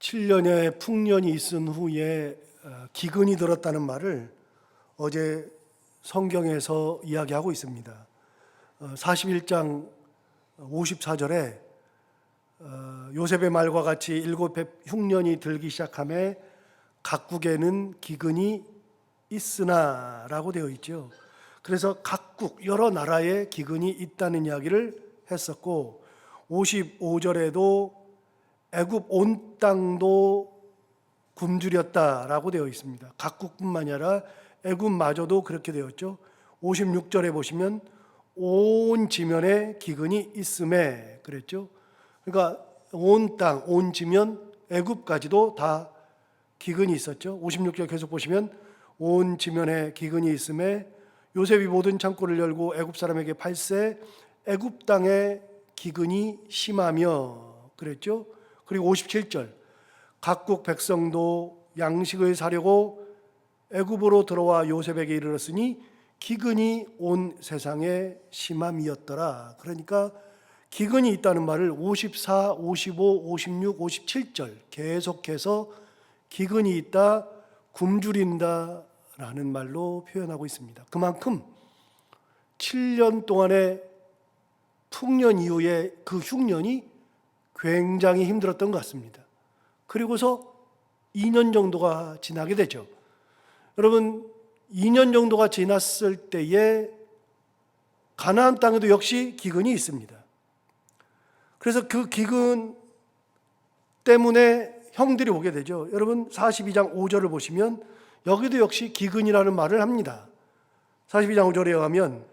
7년의 풍년이 있은 후에 기근이 들었다는 말을 어제 성경에서 이야기하고 있습니다. 41장 54절에 요셉의 말과 같이 일곱 해 흉년이 들기 시작하며 각국에는 기근이 있으나 라고 되어 있죠. 그래서 각국 여러 나라에 기근이 있다는 이야기를 했었고, 55절에도 애굽 온 땅도 굶주렸다라고 되어 있습니다. 각국뿐만이 아니라 애굽마저도 그렇게 되었죠. 56절에 보시면 온 지면에 기근이 있음에 그랬죠. 그러니까 온 땅, 온 지면, 애굽까지도 다 기근이 있었죠. 56절 계속 보시면 온 지면에 기근이 있음에 요셉이 모든 창고를 열고 애굽 사람에게 팔세 애굽 땅에 기근이 심하며 그랬죠. 그리고 57절 각국 백성도 양식을 사려고 애굽으로 들어와 요셉에게 이르렀으니 기근이 온 세상에 심함이었더라. 그러니까 기근이 있다는 말을 54, 55, 56, 57절 계속해서 기근이 있다, 굶주린다 라는 말로 표현하고 있습니다. 그만큼 7년 동안의 풍년 이후에 그 흉년이 굉장히 힘들었던 것 같습니다. 그리고서 2년 정도가 지나게 되죠. 여러분, 2년 정도가 지났을 때에 가나안 땅에도 역시 기근이 있습니다. 그래서 그 기근 때문에 형들이 오게 되죠. 여러분 42장 5절을 보시면 여기도 역시 기근이라는 말을 합니다. 42장 5절에 의하면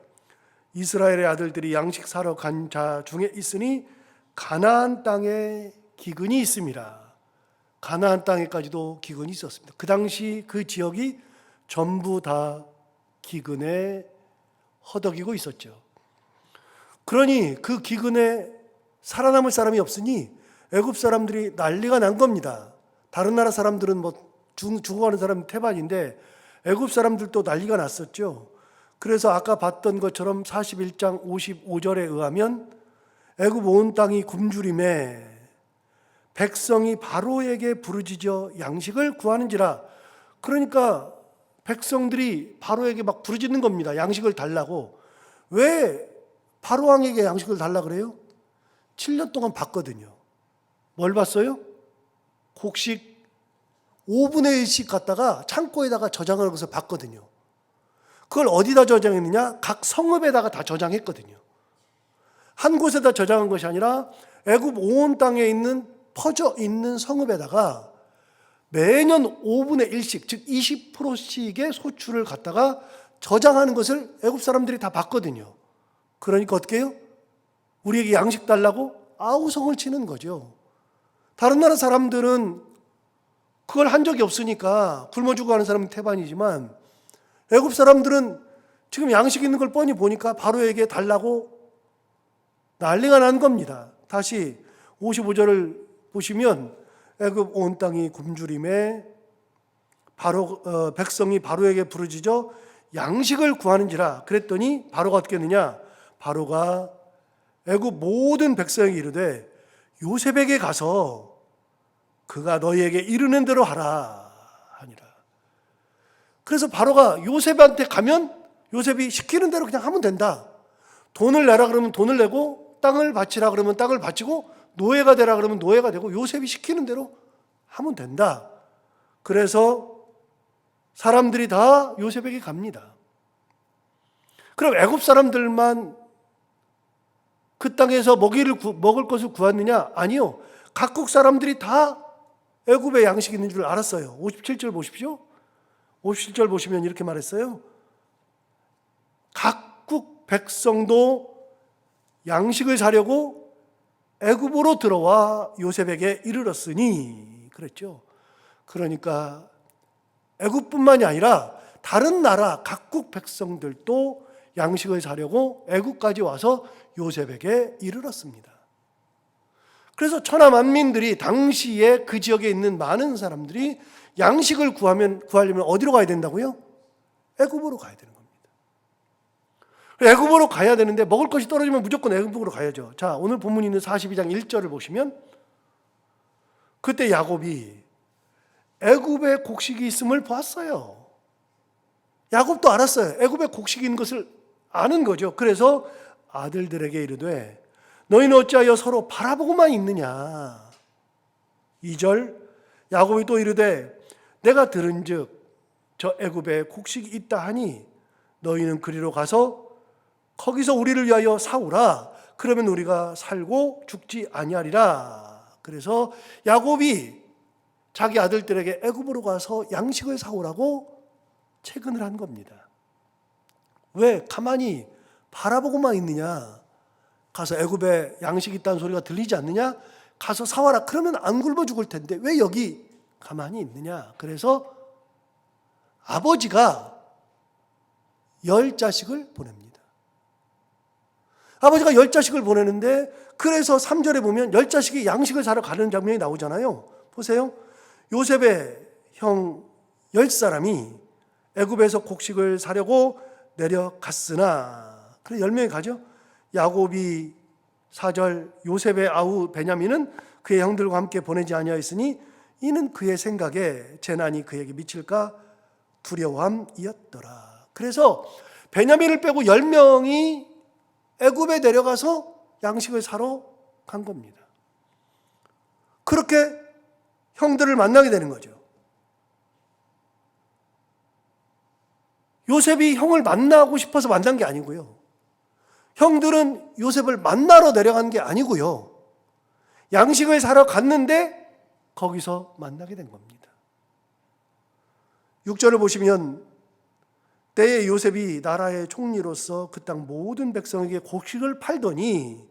이스라엘의 아들들이 양식 사러 간 자 중에 있으니 가나안 땅에 기근이 있습니다. 가나안 땅에까지도 기근이 있었습니다. 그 당시 그 지역이 전부 다 기근에 허덕이고 있었죠. 그러니 그 기근에 살아남을 사람이 없으니 애굽 사람들이 난리가 난 겁니다. 다른 나라 사람들은 죽어가는 사람은 태반인데 애굽 사람들도 난리가 났었죠. 그래서 아까 봤던 것처럼 41장 55절에 의하면 애굽 온 땅이 굶주림에 백성이 바로에게 부르짖어 양식을 구하는지라. 그러니까 백성들이 바로에게 막 부르짖는 겁니다. 양식을 달라고. 왜 바로 왕에게 양식을 달라 그래요? 7년 동안 봤거든요. 뭘 봤어요? 곡식 5분의 1씩 갖다가 창고에다가 저장하는 것을 봤거든요. 그걸 어디다 저장했느냐? 각 성읍에다가 다 저장했거든요. 한 곳에다 저장한 것이 아니라 애굽 온 땅에 있는 퍼져 있는 성읍에다가 매년 5분의 1씩, 즉 20%씩의 소출을 갖다가 저장하는 것을 애굽 사람들이 다 봤거든요. 그러니까 어떻게 해요? 우리에게 양식 달라고 아우성을 치는 거죠. 다른 나라 사람들은 그걸 한 적이 없으니까 굶어 죽어가는 사람은 태반이지만 애굽 사람들은 지금 양식 있는 걸 뻔히 보니까 바로에게 달라고 난리가 난 겁니다. 다시 55절을 보시면 애굽 온 땅이 굶주림에 백성이 바로에게 부르짖어 양식을 구하는지라. 그랬더니 바로가 어떻게 했느냐? 바로가 애굽 모든 백성에게 이르되 요셉에게 가서 그가 너희에게 이르는 대로 하라 하니라. 그래서 바로가 요셉한테 가면 요셉이 시키는 대로 그냥 하면 된다. 돈을 내라 그러면 돈을 내고, 땅을 바치라 그러면 땅을 바치고, 노예가 되라 그러면 노예가 되고, 요셉이 시키는 대로 하면 된다. 그래서 사람들이 다 요셉에게 갑니다. 그럼 애굽 사람들만 그 땅에서 먹을 것을 구했느냐? 아니요. 각국 사람들이 다 애굽에 양식이 있는 줄 알았어요. 57절 보십시오. 57절 보시면 이렇게 말했어요. 각국 백성도 양식을 사려고 애굽으로 들어와 요셉에게 이르렀으니 그랬죠. 그러니까 애굽뿐만이 아니라 다른 나라 각국 백성들도 양식을 사려고 애굽까지 와서 요셉에게 이르렀습니다. 그래서 천하 만민들이 당시에 그 지역에 있는 많은 사람들이 양식을 구하려면 어디로 가야 된다고요? 애굽으로 가야 되는 겁니다. 애굽으로 가야 되는데 먹을 것이 떨어지면 무조건 애굽으로 가야죠. 자, 오늘 본문에 있는 42장 1절을 보시면 그때 야곱이 애굽에 곡식이 있음을 보았어요. 야곱도 알았어요. 애굽에 곡식이 있는 것을 아는 거죠. 그래서 아들들에게 이르되 너희는 어찌하여 서로 바라보고만 있느냐. 2절 야곱이 또 이르되 내가 들은즉 저 애굽에 곡식이 있다 하니 너희는 그리로 가서 거기서 우리를 위하여 사오라. 그러면 우리가 살고 죽지 아니하리라. 그래서 야곱이 자기 아들들에게 애굽으로 가서 양식을 사오라고 채근을 한 겁니다. 왜 가만히 바라보고만 있느냐. 가서 애굽에 양식이 있다는 소리가 들리지 않느냐. 가서 사와라. 그러면 안 굶어 죽을 텐데 왜 여기 가만히 있느냐. 그래서 아버지가 10자식을 보냅니다. 아버지가 10자식을 보내는데 그래서 3절에 보면 10자식이 양식을 사러 가는 장면이 나오잖아요. 보세요. 요셉의 형 10사람이 애굽에서 곡식을 사려고 내려갔으나 그래 10명이 가죠. 야곱이 4절 요셉의 아우 베냐민은 그의 형들과 함께 보내지 아니하였으니 이는 그의 생각에 재난이 그에게 미칠까 두려움이었더라. 그래서 베냐민을 빼고 10명이 애굽에 내려가서 양식을 사러 간 겁니다. 그렇게 형들을 만나게 되는 거죠. 요셉이 형을 만나고 싶어서 만난 게 아니고요. 형들은 요셉을 만나러 내려간 게 아니고요. 양식을 사러 갔는데 거기서 만나게 된 겁니다. 6절을 보시면 때에 요셉이 나라의 총리로서 그 땅 모든 백성에게 곡식을 팔더니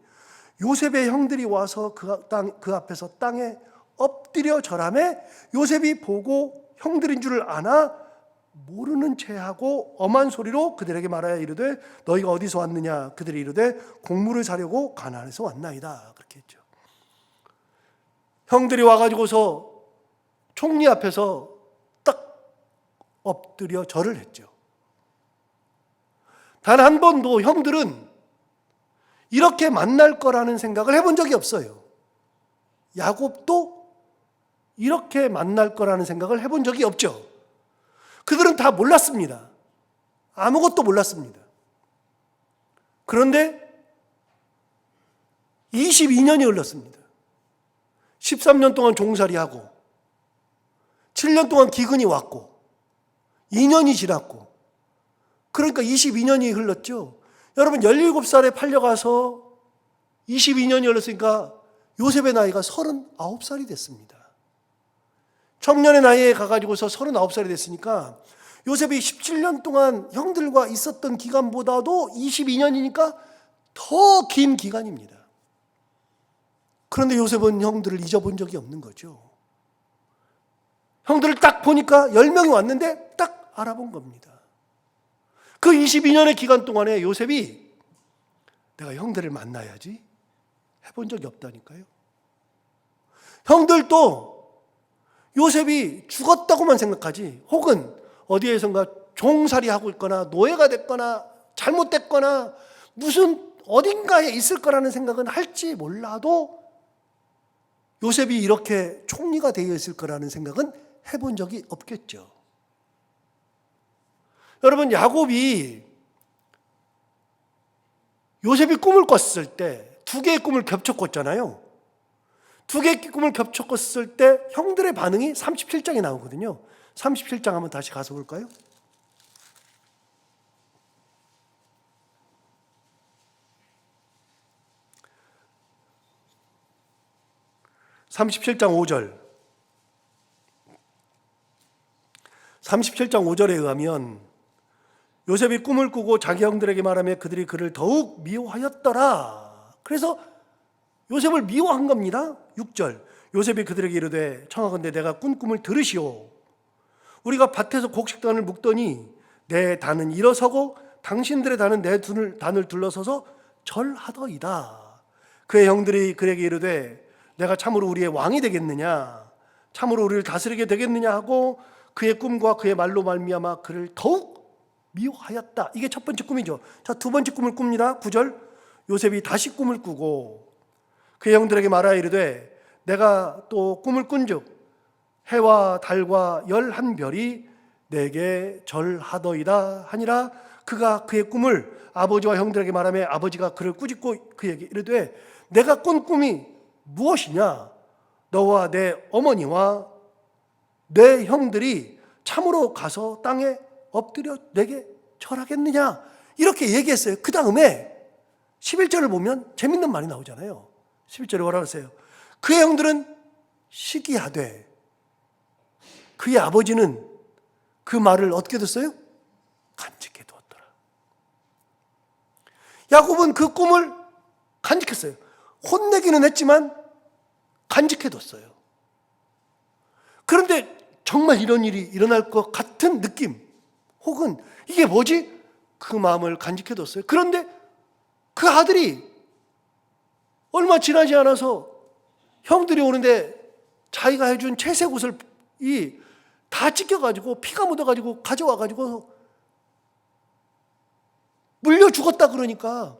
요셉의 형들이 와서 그 앞에서 땅에 엎드려 절하매 요셉이 보고 형들인 줄을 아나 모르는 체하고 엄한 소리로 그들에게 말하여 이르되 너희가 어디서 왔느냐. 그들이 이르되 곡물을 사려고 가나안에서 왔나이다. 그렇게 했죠. 형들이 와가지고서 총리 앞에서 딱 엎드려 절을 했죠. 단 한 번도 형들은 이렇게 만날 거라는 생각을 해본 적이 없어요. 야곱도 이렇게 만날 거라는 생각을 해본 적이 없죠. 그들은 다 몰랐습니다. 아무것도 몰랐습니다. 그런데 22년이 흘렀습니다. 13년 동안 종살이하고 7년 동안 기근이 왔고 2년이 지났고 그러니까 22년이 흘렀죠. 여러분 17살에 팔려가서 22년이 흘렀으니까 요셉의 나이가 39살이 됐습니다. 청년의 나이에 가가지고서 39살이 됐으니까 요셉이 17년 동안 형들과 있었던 기간보다도 22년이니까 더 긴 기간입니다. 그런데 요셉은 형들을 잊어본 적이 없는 거죠. 형들을 딱 보니까 10명이 왔는데 딱 알아본 겁니다. 그 22년의 기간 동안에 요셉이 내가 형들을 만나야지 해본 적이 없다니까요. 형들도 요셉이 죽었다고만 생각하지 혹은 어디에선가 종살이하고 있거나 노예가 됐거나 잘못됐거나 무슨 어딘가에 있을 거라는 생각은 할지 몰라도 요셉이 이렇게 총리가 되어 있을 거라는 생각은 해본 적이 없겠죠. 여러분 야곱이 요셉이 꿈을 꿨을 때 두 개의 꿈을 겹쳐 꿨잖아요. 두 개의 꿈을 겹쳐 꿨을 때 형들의 반응이 37장에 나오거든요. 37장 한번 다시 가서 볼까요? (37장 5절) 37장 5절에 의하면 요셉이 꿈을 꾸고 자기 형들에게 말하며 그들이 그를 더욱 미워하였더라. 그래서 요셉을 미워한 겁니다. 6절 요셉이 그들에게 이르되 청하건대 내가 꾼 꿈을 들으시오. 우리가 밭에서 곡식단을 묶더니 내 단은 일어서고 당신들의 단은 내 단을 둘러서서 절하더이다. 그의 형들이 그에게 이르되 내가 참으로 우리의 왕이 되겠느냐, 참으로 우리를 다스리게 되겠느냐 하고 그의 꿈과 그의 말로 말미암아 그를 더욱 미워하였다. 이게 첫 번째 꿈이죠. 자, 두 번째 꿈을 꿉니다. 9절 요셉이 다시 꿈을 꾸고 그의 형들에게 말하여 이르되 내가 또 꿈을 꾼즉 해와 달과 11별이 내게 절하더이다 하니라. 그가 그의 꿈을 아버지와 형들에게 말하며 아버지가 그를 꾸짖고 그에게 이르되 내가 꾼 꿈이 무엇이냐? 너와 내 어머니와 내 형들이 참으로 가서 땅에 엎드려 내게 절하겠느냐? 이렇게 얘기했어요. 그 다음에 11절을 보면 재밌는 말이 나오잖아요. 11절에 뭐라고 했어요? 그의 형들은 시기하되 그의 아버지는 그 말을 어떻게 듣어요? 간직해 두었더라. 야곱은 그 꿈을 간직했어요. 혼내기는 했지만 간직해 뒀어요. 그런데 정말 이런 일이 일어날 것 같은 느낌, 혹은 이게 뭐지? 그 마음을 간직해 뒀어요. 그런데 그 아들이 얼마 지나지 않아서 형들이 오는데 자기가 해준 채색 옷을 다 찢겨가지고 피가 묻어가지고 가져와가지고 물려 죽었다 그러니까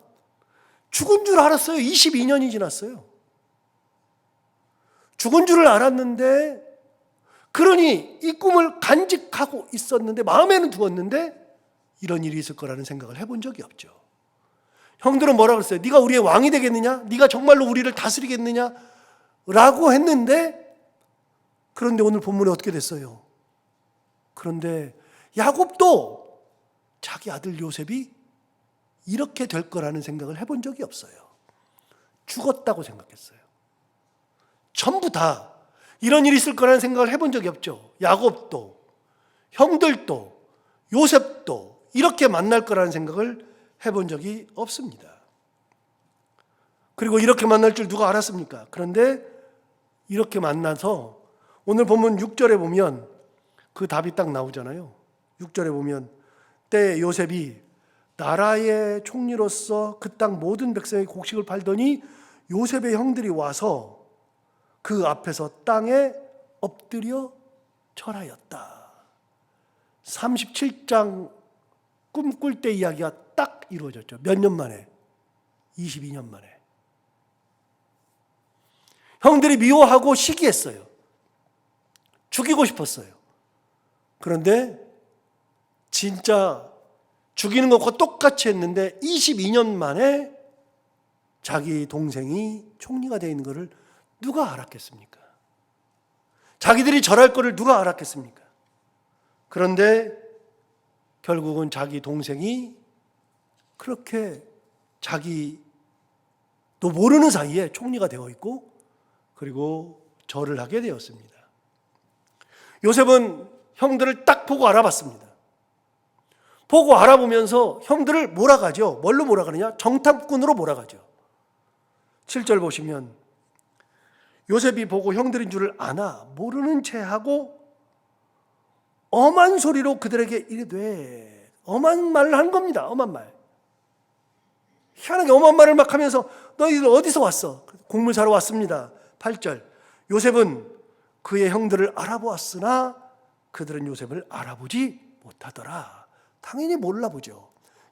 죽은 줄 알았어요. 22년이 지났어요. 죽은 줄을 알았는데, 그러니 이 꿈을 간직하고 있었는데, 마음에는 두었는데 이런 일이 있을 거라는 생각을 해본 적이 없죠. 형들은 뭐라고 그랬어요? 네가 우리의 왕이 되겠느냐? 네가 정말로 우리를 다스리겠느냐? 라고 했는데, 그런데 오늘 본문에 어떻게 됐어요? 그런데 야곱도 자기 아들 요셉이 이렇게 될 거라는 생각을 해본 적이 없어요. 죽었다고 생각했어요. 전부 다 이런 일이 있을 거라는 생각을 해본 적이 없죠. 야곱도, 형들도, 요셉도 이렇게 만날 거라는 생각을 해본 적이 없습니다. 그리고 이렇게 만날 줄 누가 알았습니까? 그런데 이렇게 만나서 오늘 본문 6절에 보면 그 답이 딱 나오잖아요. 6절에 보면 때에 요셉이 나라의 총리로서 그 땅 모든 백성의 곡식을 팔더니 요셉의 형들이 와서 그 앞에서 땅에 엎드려 절하였다. 37장 꿈꿀 때 이야기가 딱 이루어졌죠. 몇 년 만에? 22년 만에. 형들이 미워하고 시기했어요. 죽이고 싶었어요. 그런데 진짜 죽이는 것과 똑같이 했는데 22년 만에 자기 동생이 총리가 되어 있는 것을 누가 알았겠습니까? 자기들이 절할 것을 누가 알았겠습니까? 그런데 결국은 자기 동생이 그렇게 자기도 모르는 사이에 총리가 되어 있고, 그리고 절을 하게 되었습니다. 요셉은 형들을 딱 보고 알아봤습니다. 보고 알아보면서 형들을 몰아가죠. 뭘로 몰아가느냐? 정탐꾼으로 몰아가죠. 7절 보시면 요셉이 보고 형들인 줄을 아나 모르는 채 하고 엄한 소리로 그들에게 이르되, 엄한 말을 한 겁니다. 엄한 말. 희한하게 엄한 말을 막 하면서 너희들 어디서 왔어? 곡물 사러 왔습니다. 8절 요셉은 그의 형들을 알아보았으나 그들은 요셉을 알아보지 못하더라. 당연히 몰라보죠.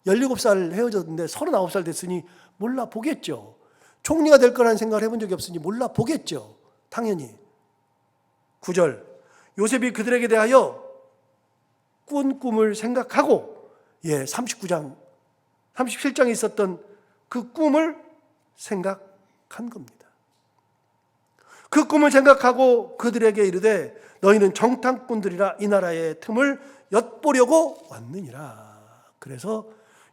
17살 헤어졌는데 39살 됐으니 몰라보겠죠. 총리가 될 거라는 생각을 해본 적이 없으니 몰라보겠죠. 당연히. 9절 요셉이 그들에게 대하여 꾼 꿈을 생각하고, 37장에 있었던 그 꿈을 생각한 겁니다. 그 꿈을 생각하고 그들에게 이르되 너희는 정탐꾼들이라 이 나라의 틈을 엿보려고 왔느니라. 그래서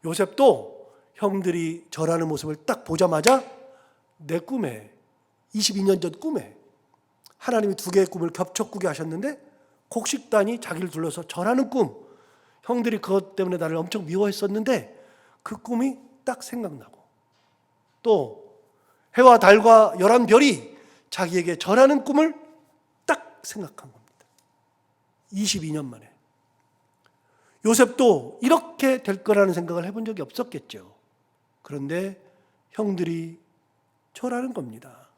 요셉도 형들이 절하는 모습을 딱 보자마자 내 꿈에, 22년 전 꿈에 하나님이 2개의 꿈을 겹쳐꾸게 하셨는데 곡식단이 자기를 둘러서 절하는 꿈, 형들이 그것 때문에 나를 엄청 미워했었는데 그 꿈이 딱 생각나고, 또 해와 달과 11별이 자기에게 절하는 꿈을 딱 생각한 겁니다. 22년 만에. 요셉도 이렇게 될 거라는 생각을 해본 적이 없었겠죠. 그런데 형들이 절하는 겁니다.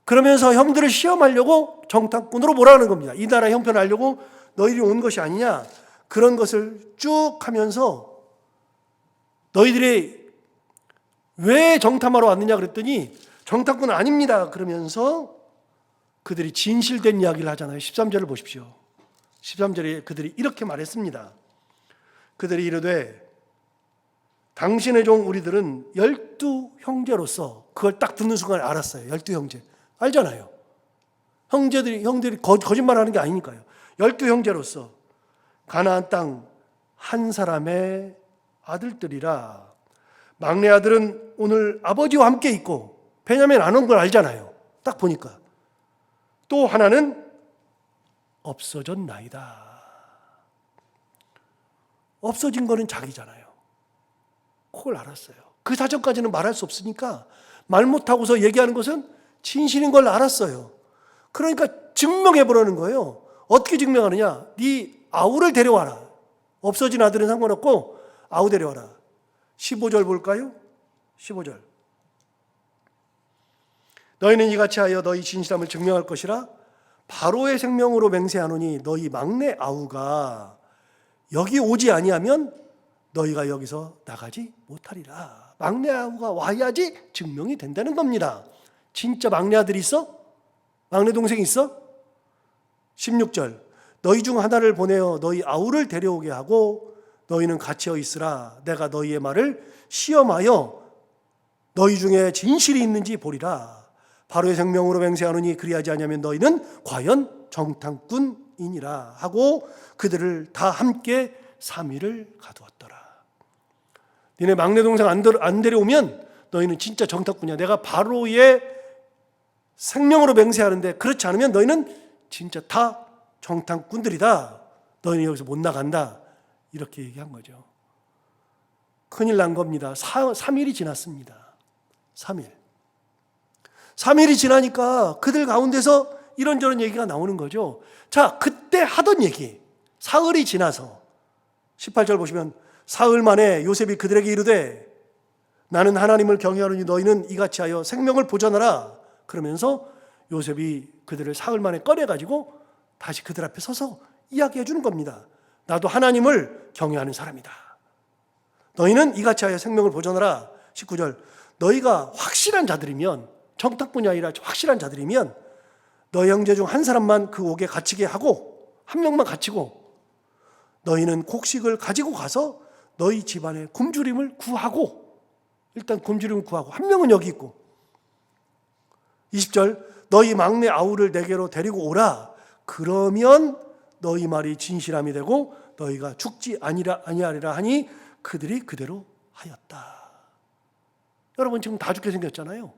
그러면서 형들을 시험하려고 정탐꾼으로 몰아가는 겁니다. 이 나라의 형편을 알려고 너희들이 온 것이 아니냐, 그런 것을 쭉 하면서 너희들이 왜 정탐하러 왔느냐 그랬더니 정탐꾼은 아닙니다 그러면서 그들이 진실된 이야기를 하잖아요. 13절을 보십시오. 13절에 그들이 이렇게 말했습니다. 그들이 이르되 당신의 종 우리들은 12형제로서, 그걸 딱 듣는 순간 알았어요. 12형제. 알잖아요. 형들이 거짓말하는 게 아니니까요. 12형제로서 가나안 땅 한 사람의 아들들이라. 막내 아들은 오늘 아버지와 함께 있고 베냐민 안 온 걸 알잖아요. 딱 보니까. 또 하나는 없어졌나이다. 없어진 거는 자기잖아요. 그걸 알았어요. 그 사전까지는 말할 수 없으니까 말 못하고서 얘기하는 것은 진실인 걸 알았어요. 그러니까 증명해 보라는 거예요. 어떻게 증명하느냐? 네 아우를 데려와라. 없어진 아들은 상관없고 아우 데려와라. 15절 볼까요? 15절. 너희는 이같이 하여 너희 진실함을 증명할 것이라. 바로의 생명으로 맹세하노니 너희 막내 아우가 여기 오지 아니하면 너희가 여기서 나가지 못하리라. 막내 아우가 와야지 증명이 된다는 겁니다. 진짜 막내 아들이 있어? 막내 동생이 있어? 16절. 너희 중 하나를 보내어 너희 아우를 데려오게 하고 너희는 갇혀 있으라. 내가 너희의 말을 시험하여 너희 중에 진실이 있는지 보리라. 바로의 생명으로 맹세하노니 그리하지 아니하면 너희는 과연 정탐꾼이니라 하고 그들을 다 함께 3일을 가두었더라. 니네 막내 동생 안 데려오면 너희는 진짜 정탐꾼이야. 내가 바로의 생명으로 맹세하는데 그렇지 않으면 너희는 진짜 다 정탐꾼들이다. 너희는 여기서 못 나간다. 이렇게 얘기한 거죠. 큰일 난 겁니다. 3일이 지났습니다. 3일이 지나니까 그들 가운데서 이런저런 얘기가 나오는 거죠. 자, 그때 하던 얘기. 사흘이 지나서 18절 보시면 사흘 만에 요셉이 그들에게 이르되 나는 하나님을 경외하노니 너희는 이같이 하여 생명을 보존하라. 그러면서 요셉이 그들을 사흘 만에 꺼내가지고 다시 그들 앞에 서서 이야기해 주는 겁니다. 나도 하나님을 경외하는 사람이다. 너희는 이같이 하여 생명을 보존하라. 19절. 너희가 확실한 자들이면, 정탐꾼이 아니라 확실한 자들이면 너희 형제 중 한 사람만 그 옥에 갇히게 하고 한 명만 갇히고 너희는 곡식을 가지고 가서 너희 집안의 굶주림을 구하고, 일단 굶주림을 구하고, 한 명은 여기 있고 20절. 너희 막내 아우를 내게로 데리고 오라. 그러면 너희 말이 진실함이 되고 너희가 죽지 아니하리라 하니 그들이 그대로 하였다. 여러분 지금 다 죽게 생겼잖아요.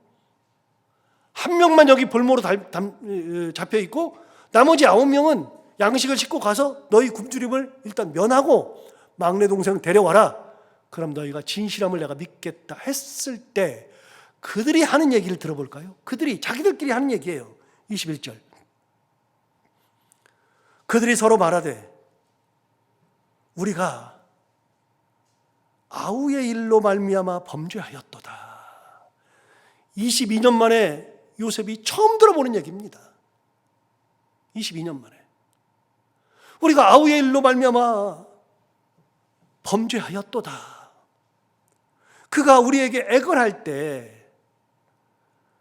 한 명만 여기 볼모로 잡혀 있고 나머지 9명은 양식을 싣고 가서 너희 굶주림을 일단 면하고 막내 동생 데려와라. 그럼 너희가 진실함을 내가 믿겠다 했을 때 그들이 하는 얘기를 들어볼까요? 그들이 자기들끼리 하는 얘기예요. 21절. 그들이 서로 말하되 우리가 아우의 일로 말미암아 범죄하였도다. 22년 만에 요셉이 처음 들어보는 얘기입니다. 22년 만에. 우리가 아우의 일로 말미암아 범죄하였도다. 그가 우리에게 애걸할 때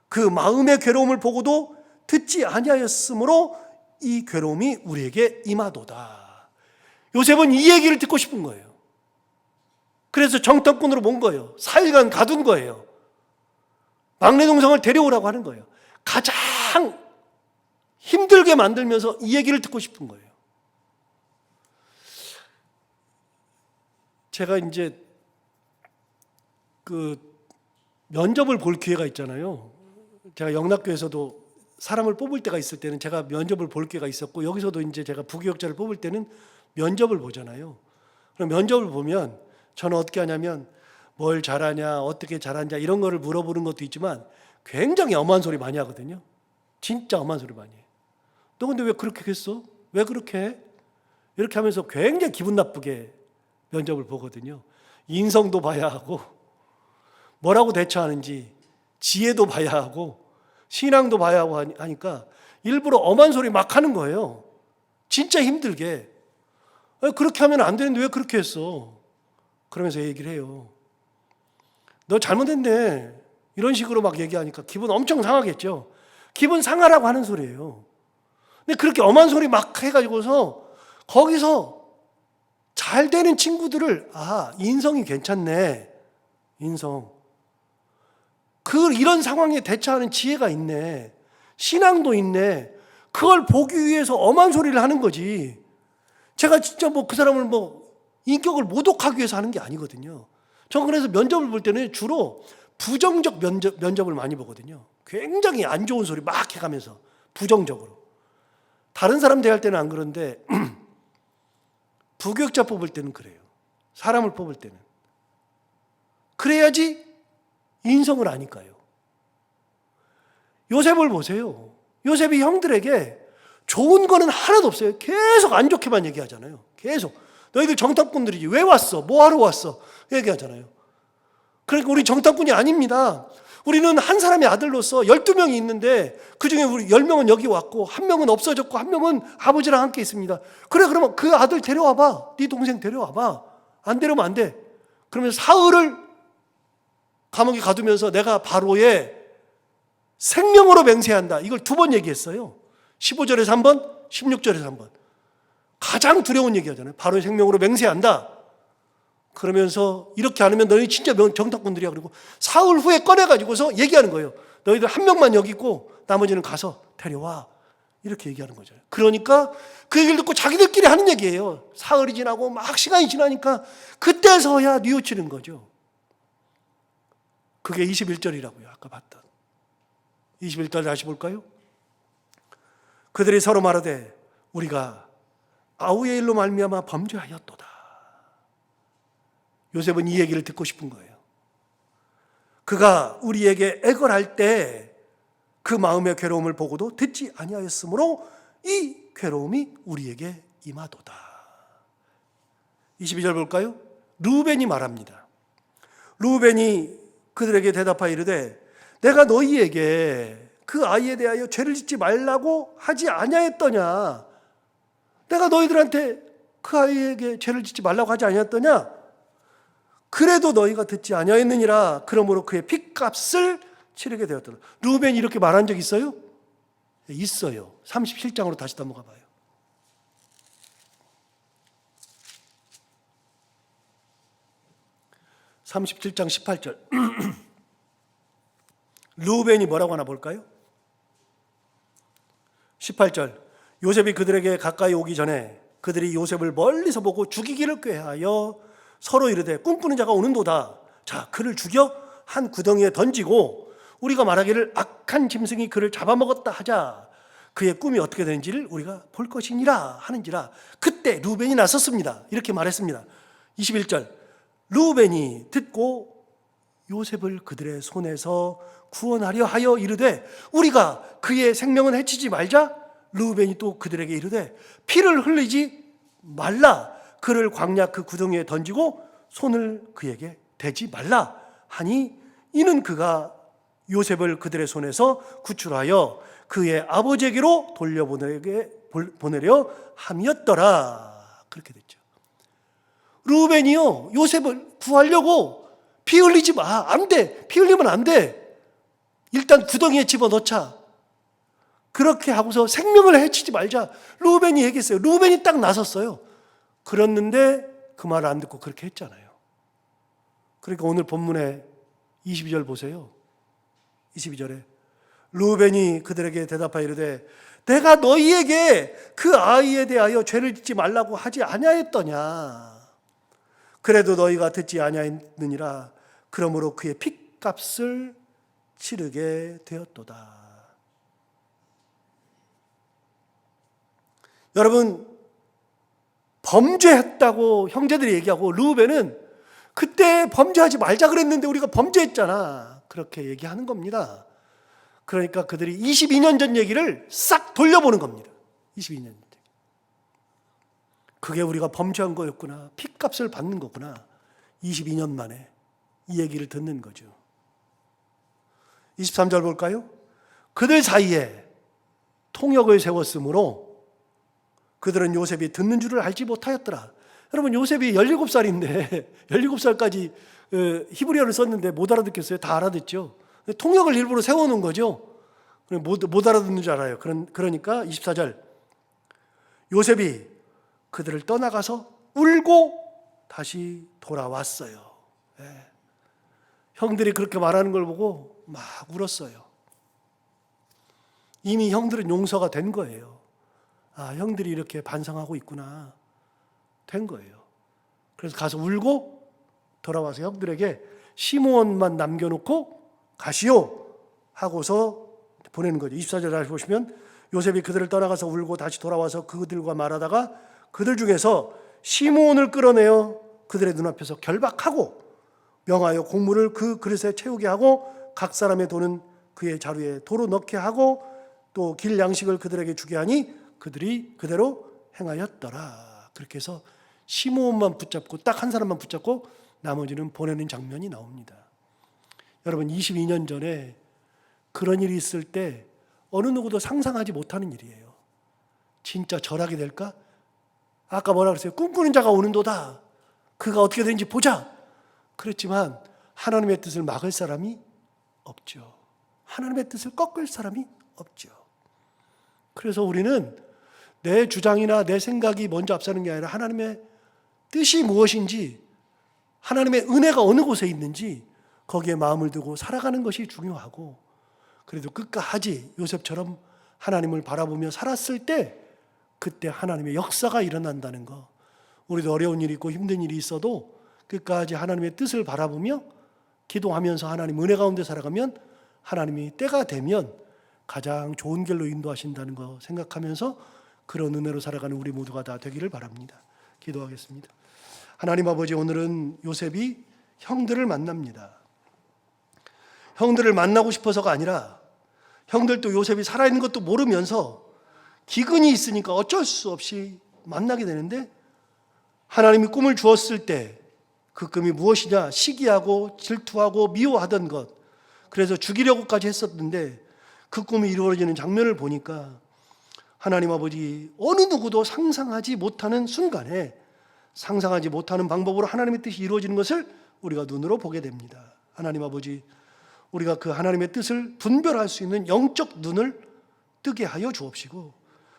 그 마음의 괴로움을 보고도 듣지 아니하였으므로 이 괴로움이 우리에게 임하도다. 요셉은 이 얘기를 듣고 싶은 거예요. 그래서 정탐꾼으로 본 거예요. 4일간 가둔 거예요. 막내 동생을 데려오라고 하는 거예요. 가장 힘들게 만들면서 이 얘기를 듣고 싶은 거예요. 제가 이제 그 면접을 볼 기회가 있잖아요. 제가 영락교에서도 사람을 뽑을 때가 있을 때는 제가 면접을 볼 기회가 있었고 여기서도 이제 제가 부교역자를 뽑을 때는 면접을 보잖아요. 그럼 면접을 보면 저는 어떻게 하냐면 뭘 잘하냐, 어떻게 잘하냐 이런 거를 물어보는 것도 있지만 굉장히 엄한 소리 많이 하거든요. 진짜 엄한 소리 많이 해요. 너 근데 왜 그렇게 했어? 왜 그렇게 해? 이렇게 하면서 굉장히 기분 나쁘게 면접을 보거든요. 인성도 봐야 하고 뭐라고 대처하는지 지혜도 봐야 하고 신앙도 봐야 하고 하니까 일부러 엄한 소리 막 하는 거예요. 진짜 힘들게. 그렇게 하면 안 되는데 왜 그렇게 했어? 그러면서 얘기를 해요. 너 잘못했네. 이런 식으로 막 얘기하니까 기분 엄청 상하겠죠. 기분 상하라고 하는 소리예요. 근데 그렇게 엄한 소리 막 해가지고서 거기서 잘 되는 친구들을 인성이 괜찮네. 인성. 이런 상황에 대처하는 지혜가 있네. 신앙도 있네. 그걸 보기 위해서 엄한 소리를 하는 거지. 제가 진짜 그 사람을 인격을 모독하기 위해서 하는 게 아니거든요. 저는 그래서 면접을 볼 때는 주로 부정적 면접을 많이 보거든요. 굉장히 안 좋은 소리 막 해가면서 부정적으로. 다른 사람 대할 때는 안 그런데 부교육자 뽑을 때는 그래요. 사람을 뽑을 때는. 그래야지 인성을 아니까요. 요셉을 보세요. 요셉이 형들에게 좋은 거는 하나도 없어요. 계속 안 좋게만 얘기하잖아요. 계속. 너희들 정탐꾼들이지. 왜 왔어? 뭐 하러 왔어? 얘기하잖아요. 그러니까 우리 정탐꾼이 아닙니다. 우리는 한 사람의 아들로서 12명이 있는데 그중에 우리 10명은 여기 왔고 한 명은 없어졌고 한 명은 아버지랑 함께 있습니다. 그래, 그러면 그 아들 데려와봐. 네 동생 데려와봐. 안 데려오면 안 돼. 그러면 사흘을 감옥에 가두면서 내가 바로의 생명으로 맹세한다. 이걸 2번 얘기했어요. 15절에서 한 번, 16절에서 한 번. 가장 두려운 얘기하잖아요. 바로의 생명으로 맹세한다. 그러면서 이렇게 안 하면 너희 진짜 정탐꾼들이야. 그리고 사흘 후에 꺼내가지고서 얘기하는 거예요. 너희들 한 명만 여기 있고 나머지는 가서 데려와. 이렇게 얘기하는 거죠. 그러니까 그 얘기를 듣고 자기들끼리 하는 얘기예요. 사흘이 지나고 막 시간이 지나니까 그때서야 뉘우치는 거죠. 그게 21절이라고요. 아까 봤던. 21절 다시 볼까요? 그들이 서로 말하되 우리가 아우의 일로 말미암아 범죄하였도다. 요셉은 이 얘기를 듣고 싶은 거예요. 그가 우리에게 애걸할 때 그 마음의 괴로움을 보고도 듣지 아니하였으므로 이 괴로움이 우리에게 임하도다. 22절 볼까요? 르우벤이 말합니다. 르우벤이 그들에게 대답하여 이르되 내가 너희에게 그 아이에 대하여 죄를 짓지 말라고 하지 아니하였더냐? 내가 너희들한테 그 아이에게 죄를 짓지 말라고 하지 아니하였더냐? 그래도 너희가 듣지 아니하였느니라. 그러므로 그의 핏값을 치르게 되었더라. 르우벤이 이렇게 말한 적 있어요? 있어요. 37장으로 다시 넘어가 봐요. (37장 18절) 르우벤이 뭐라고 하나 볼까요? 18절 요셉이 그들에게 가까이 오기 전에 그들이 요셉을 멀리서 보고 죽이기를 꾀하여 서로 이르되 꿈꾸는 자가 오는도다. 자, 그를 죽여 한 구덩이에 던지고 우리가 말하기를 악한 짐승이 그를 잡아먹었다 하자. 그의 꿈이 어떻게 되는지를 우리가 볼 것이니라 하는지라. 그때 르우벤이 나섰습니다. 이렇게 말했습니다. 21절 르우벤이 듣고 요셉을 그들의 손에서 구원하려 하여 이르되 우리가 그의 생명은 해치지 말자. 르우벤이 또 그들에게 이르되 피를 흘리지 말라. 그를 광야 그 구덩이에 던지고 손을 그에게 대지 말라 하니 이는 그가 요셉을 그들의 손에서 구출하여 그의 아버지에게로 돌려보내려 함이었더라. 그렇게 됐죠. 르우벤이요 요셉을 구하려고 피 흘리지 마. 안 돼. 피 흘리면 안 돼. 일단 구덩이에 집어넣자. 그렇게 하고서 생명을 해치지 말자. 르우벤이 얘기했어요. 르우벤이 딱 나섰어요. 그랬는데 그 말을 안 듣고 그렇게 했잖아요. 그러니까 오늘 본문에 22절 보세요. 22절에 르우벤이 그들에게 대답하여 이르되 내가 너희에게 그 아이에 대하여 죄를 짓지 말라고 하지 아니하였더냐. 그래도 너희가 듣지 아니하였느니라. 그러므로 그의 핏값을 치르게 되었도다. 여러분, 범죄했다고 형제들이 얘기하고 르우벤은 그때 범죄하지 말자 그랬는데 우리가 범죄했잖아. 그렇게 얘기하는 겁니다. 그러니까 그들이 22년 전 얘기를 싹 돌려보는 겁니다. 22년 전. 그게 우리가 범죄한 거였구나. 핏값을 받는 거구나. 22년 만에 이 얘기를 듣는 거죠. 23절 볼까요? 그들 사이에 통역을 세웠으므로 그들은 요셉이 듣는 줄을 알지 못하였더라. 여러분, 요셉이 17살인데 17살까지 히브리어를 썼는데 못 알아듣겠어요? 다 알아듣죠. 통역을 일부러 세워놓은 거죠. 못 알아듣는 줄 알아요. 그러니까 24절 요셉이 그들을 떠나가서 울고 다시 돌아왔어요. 예. 형들이 그렇게 말하는 걸 보고 막 울었어요. 이미 형들은 용서가 된 거예요. 아, 형들이 이렇게 반성하고 있구나. 된 거예요. 그래서 가서 울고 돌아와서 형들에게 시므온만 남겨놓고 가시오 하고서 보내는 거죠. 24절 다시 보시면 요셉이 그들을 떠나가서 울고 다시 돌아와서 그들과 말하다가 그들 중에서 시므온을 끌어내어 그들의 눈앞에서 결박하고 명하여 곡물을 그 그릇에 채우게 하고 각 사람의 돈은 그의 자루에 도로 넣게 하고 또 길 양식을 그들에게 주게 하니 그들이 그대로 행하였더라. 그렇게 해서 시므온만 붙잡고 딱 한 사람만 붙잡고 나머지는 보내는 장면이 나옵니다. 여러분 22년 전에 그런 일이 있을 때 어느 누구도 상상하지 못하는 일이에요. 진짜 절하게 될까? 아까 뭐라 그랬어요? 꿈꾸는 자가 오는도다. 그가 어떻게 되는지 보자. 그렇지만 하나님의 뜻을 막을 사람이 없죠. 하나님의 뜻을 꺾을 사람이 없죠. 그래서 우리는 내 주장이나 내 생각이 먼저 앞서는 게 아니라 하나님의 뜻이 무엇인지, 하나님의 은혜가 어느 곳에 있는지 거기에 마음을 두고 살아가는 것이 중요하고, 그래도 끝까지 요셉처럼 하나님을 바라보며 살았을 때 그때 하나님의 역사가 일어난다는 거. 우리도 어려운 일이 있고 힘든 일이 있어도 끝까지 하나님의 뜻을 바라보며 기도하면서 하나님 은혜 가운데 살아가면 하나님이 때가 되면 가장 좋은 길로 인도하신다는 거 생각하면서 그런 은혜로 살아가는 우리 모두가 다 되기를 바랍니다. 기도하겠습니다. 하나님 아버지, 오늘은 요셉이 형들을 만납니다. 형들을 만나고 싶어서가 아니라 형들도 요셉이 살아있는 것도 모르면서 기근이 있으니까 어쩔 수 없이 만나게 되는데, 하나님이 꿈을 주었을 때 그 꿈이 무엇이냐? 시기하고 질투하고 미워하던 것, 그래서 죽이려고까지 했었는데 그 꿈이 이루어지는 장면을 보니까 하나님 아버지, 어느 누구도 상상하지 못하는 순간에 상상하지 못하는 방법으로 하나님의 뜻이 이루어지는 것을 우리가 눈으로 보게 됩니다. 하나님 아버지, 우리가 그 하나님의 뜻을 분별할 수 있는 영적 눈을 뜨게 하여 주옵시고,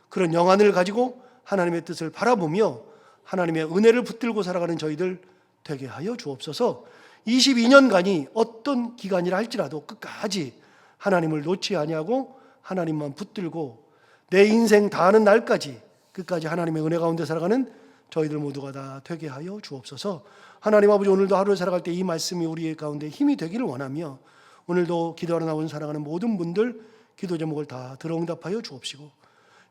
그런 영안을 가지고 하나님의 뜻을 바라보며 하나님의 은혜를 붙들고 살아가는 저희들 되게 하여 주옵소서. 22년간이 어떤 기간이라 할지라도 끝까지 하나님을 놓지 아니하고 하나님만 붙들고 내 인생 다하는 날까지 끝까지 하나님의 은혜 가운데 살아가는 저희들 모두가 다 되게 하여 주옵소서. 하나님 아버지, 오늘도 하루를 살아갈 때 이 말씀이 우리의 가운데 힘이 되기를 원하며, 오늘도 기도하러 나온 살아가는 모든 분들 기도 제목을 다 들어응답하여 주옵시고,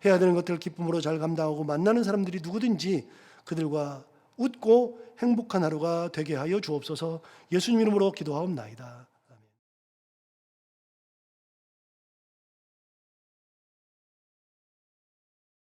해야 되는 것들을 기쁨으로 잘 감당하고 만나는 사람들이 누구든지 그들과 웃고 행복한 하루가 되게 하여 주옵소서. 예수님 이름으로 기도하옵나이다.